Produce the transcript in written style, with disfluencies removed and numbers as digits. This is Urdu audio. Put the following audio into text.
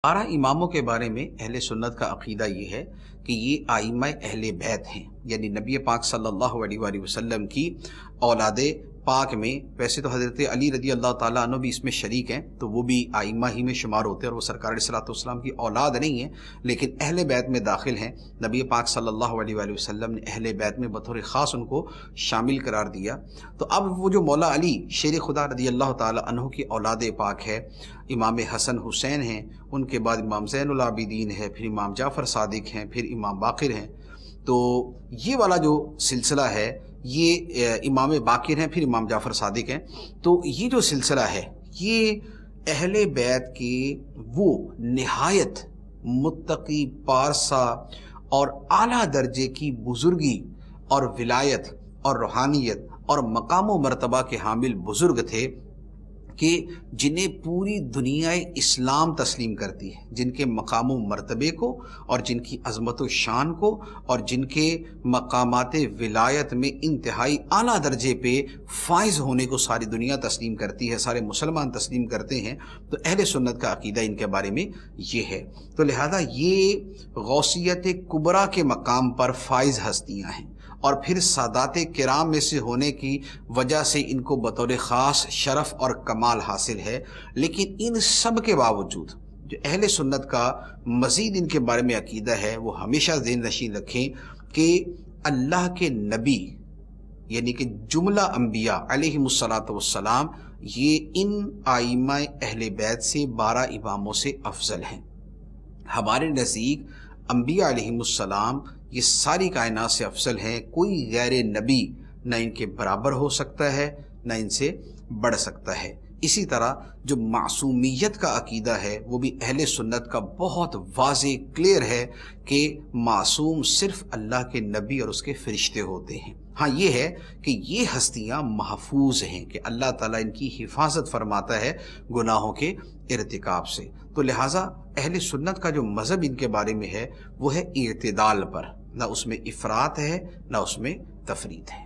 12 اماموں کے بارے میں اہل سنت کا عقیدہ یہ ہے کہ یہ آئمہ اہل بیت ہیں، یعنی نبی پاک صلی اللہ علیہ وآلہ وسلم کی اولاد پاک میں. ویسے تو حضرت علی رضی اللہ تعالیٰ عنہ بھی اس میں شریک ہیں، تو وہ بھی آئمہ ہی میں شمار ہوتے ہیں، اور وہ سرکار علیہ الصلوۃ والسلام کی اولاد نہیں ہیں لیکن اہل بیت میں داخل ہیں. نبی پاک صلی اللہ علیہ وآلہ وسلم نے اہل بیت میں بطور خاص ان کو شامل قرار دیا. تو اب وہ جو مولا علی شیر خدا رضی اللہ تعالیٰ عنہ کی اولاد پاک ہے، امام حسن حسین ہیں، ان کے بعد امام زین العابدین ہے، پھر امام جعفر صادق ہیں، پھر امام باقر ہیں. تو یہ والا جو سلسلہ ہے یہ امام باقر ہیں، پھر امام جعفر صادق ہیں. تو یہ جو سلسلہ ہے یہ اہل بیت کے وہ نہایت متقی، پارسا اور اعلیٰ درجے کی بزرگی اور ولایت اور روحانیت اور مقام و مرتبہ کے حامل بزرگ تھے کہ جنہیں پوری دنیا اسلام تسلیم کرتی ہے، جن کے مقام و مرتبے کو اور جن کی عظمت و شان کو اور جن کے مقامات ولایت میں انتہائی اعلیٰ درجے پہ فائز ہونے کو ساری دنیا تسلیم کرتی ہے، سارے مسلمان تسلیم کرتے ہیں. تو اہل سنت کا عقیدہ ان کے بارے میں یہ ہے. تو لہذا یہ غوثیت کبریٰ کے مقام پر فائز ہستیاں ہیں، اور پھر سادات کرام میں سے ہونے کی وجہ سے ان کو بطور خاص شرف اور کمال حاصل ہے. لیکن ان سب کے باوجود جو اہل سنت کا مزید ان کے بارے میں عقیدہ ہے وہ ہمیشہ ذہن نشین رکھیں کہ اللہ کے نبی یعنی کہ جملہ انبیاء علیہم الصلاۃ والسلام یہ ان آئمہ اہل بیت سے 12 اماموں سے افضل ہیں. ہمارے نزدیک انبیاء علیہم السلام یہ ساری کائنات سے افضل ہیں. کوئی غیر نبی نہ ان کے برابر ہو سکتا ہے نہ ان سے بڑھ سکتا ہے. اسی طرح جو معصومیت کا عقیدہ ہے وہ بھی اہل سنت کا بہت واضح کلیئر ہے کہ معصوم صرف اللہ کے نبی اور اس کے فرشتے ہوتے ہیں. ہاں یہ ہے کہ یہ ہستیاں محفوظ ہیں کہ اللہ تعالیٰ ان کی حفاظت فرماتا ہے گناہوں کے ارتکاب سے. تو لہٰذا اہل سنت کا جو مذہب ان کے بارے میں ہے وہ ہے اعتدال پر، نہ اس میں افراط ہے نہ اس میں تفریط ہے.